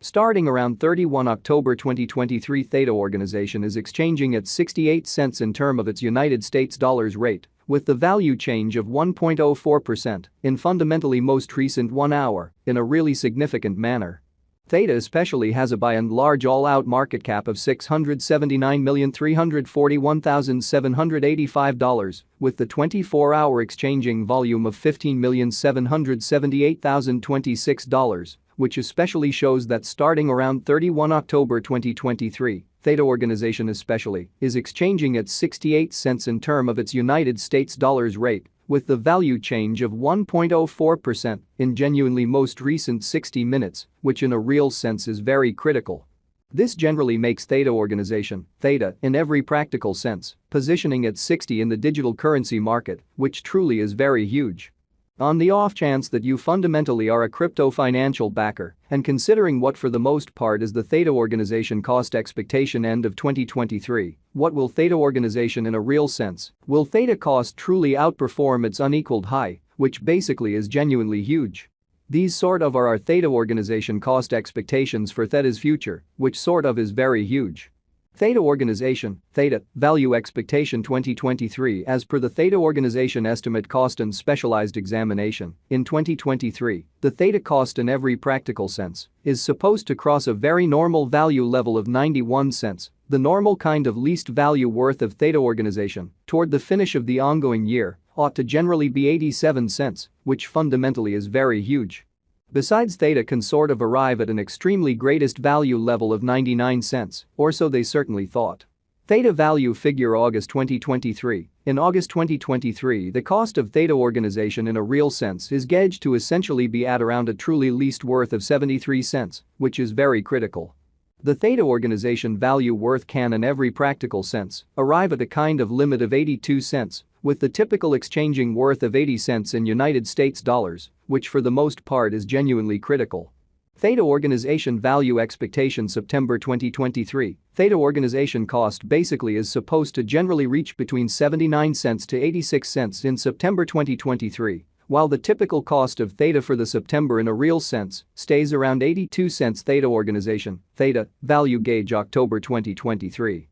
Starting around 31 October 2023, Theta organization is exchanging at 68 cents in term of its United States dollars rate, with the value change of 1.04% in fundamentally most recent 1 hour in a really significant manner. Theta especially has a by and large all-out market cap of $679,341,785, with the 24-hour exchanging volume of $15,778,026, which especially shows that starting around 31 October 2023, Theta organization especially is exchanging at 68 cents in term of its United States dollars rate, with the value change of 1.04% in genuinely most recent 60 minutes, which in a real sense is very critical. This generally makes Theta organization, Theta in every practical sense, positioning at 60 in the digital currency market, which truly is very huge. On the off chance that you fundamentally are a crypto financial backer and considering what for the most part is the Theta organization cost expectation end of 2023, what will Theta organization in a real sense? Will Theta cost truly outperform its unequaled high, which basically is genuinely huge? These sort of are our Theta organization cost expectations for Theta's future, which sort of is very huge. Theta organization, Theta, value expectation 2023 as per the Theta organization estimate cost and specialized examination, in 2023, the Theta cost in every practical sense is supposed to cross a very normal value level of 91 cents, the normal kind of least value worth of Theta organization, toward the finish of the ongoing year, ought to generally be 87 cents, which fundamentally is very huge. Besides, Theta can sort of arrive at an extremely greatest value level of 99 cents, or so they certainly thought. Theta value figure August 2023. In August 2023, the cost of Theta organization in a real sense is gauged to essentially be at around a truly least worth of 73 cents, which is very critical. The Theta organization value worth can in every practical sense arrive at a kind of limit of 82 cents, with the typical exchanging worth of 80 cents in United States dollars, which for the most part is genuinely critical. Theta organization value expectation September 2023. Theta organization cost basically is supposed to generally reach between 79 cents to 86 cents in September 2023, while the typical cost of Theta for the September in a real sense stays around 82 cents. Theta organization, Theta, value gauge October 2023.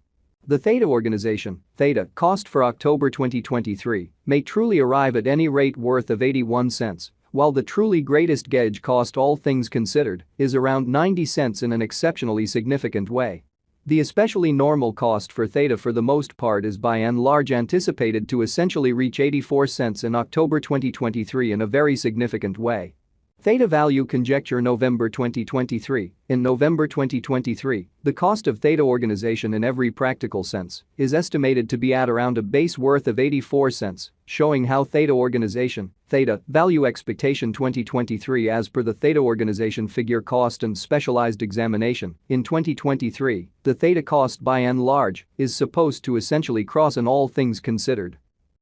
The Theta organization, Theta, cost for October 2023 may truly arrive at any rate worth of 81 cents, while the truly greatest gauge cost all things considered is around 90 cents in an exceptionally significant way. The especially normal cost for Theta for the most part is by and large anticipated to essentially reach 84 cents in October 2023 in a very significant way. Theta value conjecture November 2023. In November 2023, the cost of Theta organization in every practical sense is estimated to be at around a base worth of 84 cents, showing how Theta organization, Theta, value expectation 2023 as per the Theta organization figure cost and specialized examination. In 2023, the Theta cost by and large is supposed to essentially cross an all things considered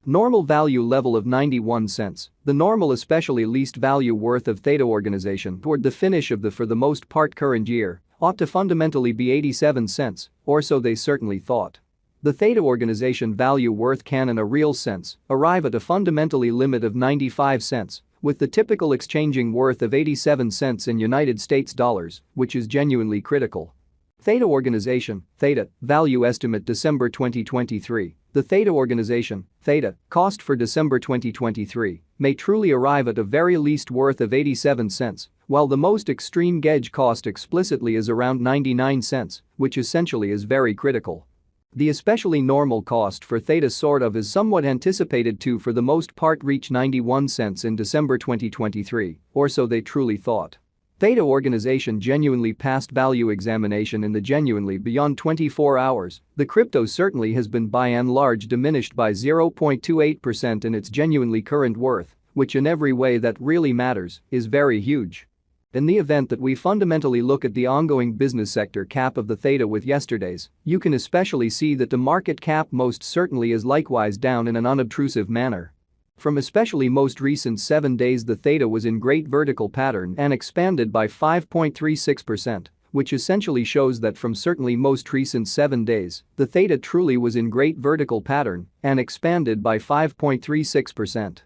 normal value level of 91 cents, the normal especially least value worth of Theta organization toward the finish of the for the most part current year ought to fundamentally be 87 cents, or so they certainly thought. The Theta organization value worth can in a real sense arrive at a fundamentally limit of 95 cents, with the typical exchanging worth of 87 cents in United States dollars, which is genuinely critical. Theta organization, Theta, value estimate December 2023. The Theta organization, Theta, cost for December 2023 may truly arrive at a very least worth of 87 cents, while the most extreme gauge cost explicitly is around 99 cents, which essentially is very critical. The especially normal cost for Theta sort of is somewhat anticipated to for the most part reach 91 cents in December 2023, or so they truly thought. Theta organization genuinely passed value examination in the genuinely beyond 24 hours. The crypto certainly has been by and large diminished by 0.28% in its genuinely current worth, which in every way that really matters is very huge. In the event that we fundamentally look at the ongoing business sector cap of the Theta with yesterday's, you can especially see that the market cap most certainly is likewise down in an unobtrusive manner. From especially most recent 7 days, the Theta was in great vertical pattern and expanded by 5.36%, which essentially shows that from certainly most recent 7 days, the Theta truly was in great vertical pattern and expanded by 5.36%.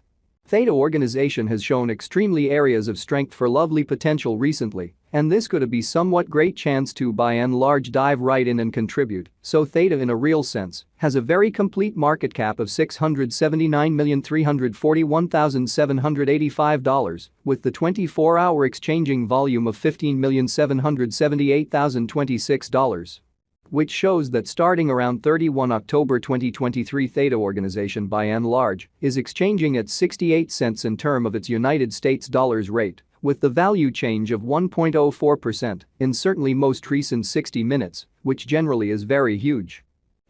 Theta organization has shown extremely areas of strength for lovely potential recently, and this could be somewhat great chance to by and large dive right in and contribute, so Theta in a real sense has a very complete market cap of $679,341,785 with the 24-hour exchanging volume of $15,778,026. Which shows that starting around 31 October 2023 Theta organization by and large is exchanging at 68 cents in term of its United States dollars rate with the value change of 1.04% in certainly most recent 60 minutes, which generally is very huge.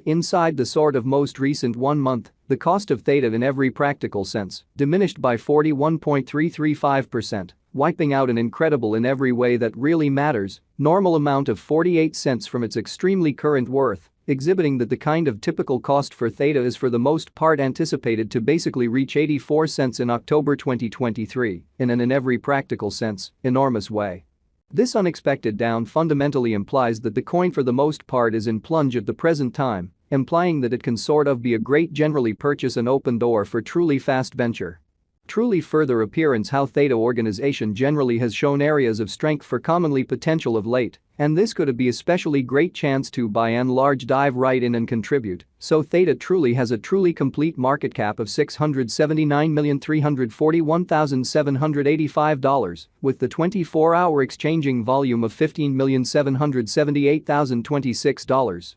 Inside the sort of most recent 1 month, the cost of Theta in every practical sense diminished by 41.335%. Wiping out an incredible in every way that really matters, normal amount of 48 cents from its extremely current worth, exhibiting that the kind of typical cost for Theta is for the most part anticipated to basically reach 84 cents in October 2023 in an in every practical sense, enormous way. This unexpected down fundamentally implies that the coin for the most part is in plunge at the present time, implying that it can sort of be a great generally purchase an open door for truly fast venture. Truly further appearance how Theta organization generally has shown areas of strength for commonly potential of late, and this could be especially great chance to by and large dive right in and contribute, so Theta truly has a truly complete market cap of $679,341,785 with the 24-hour exchanging volume of $15,778,026.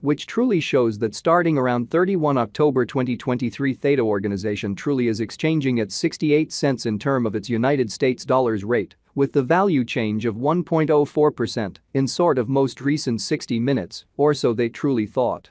Which truly shows that starting around 31 October 2023 Theta organization truly is exchanging at 68 cents in term of its United States dollars rate with the value change of 1.04% in sort of most recent 60 minutes, or so they truly thought.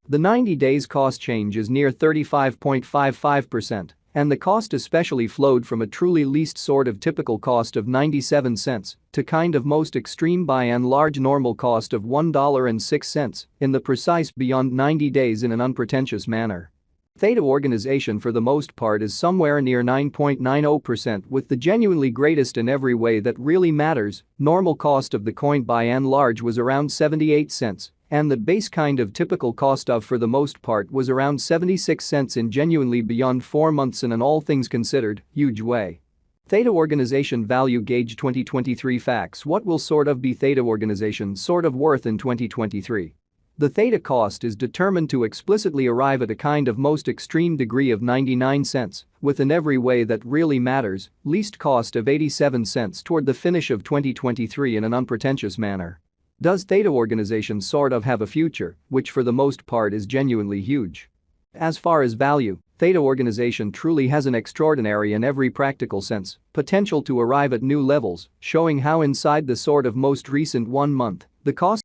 The 90 days cost change is near 35.55%. And the cost especially flowed from a truly least sort of typical cost of 97 cents to kind of most extreme by and large normal cost of $1.06 in the precise beyond 90 days in an unpretentious manner. Theta organization for the most part is somewhere near 9.90% with the genuinely greatest in every way that really matters, normal cost of the coin by and large was around 78 cents. And the base kind of typical cost of for the most part was around 76 cents in genuinely beyond 4 months in an all things considered, huge way. Theta organization value gauge 2023 facts. What will sort of be Theta organization sort of worth in 2023? The Theta cost is determined to explicitly arrive at a kind of most extreme degree of 99 cents, with in every way that really matters, least cost of 87 cents toward the finish of 2023 in an unpretentious manner. Does Theta organization sort of have a future, which for the most part is genuinely huge? As far as value, Theta organization truly has an extraordinary in every practical sense potential to arrive at new levels, showing how inside the sort of most recent 1 month, the cost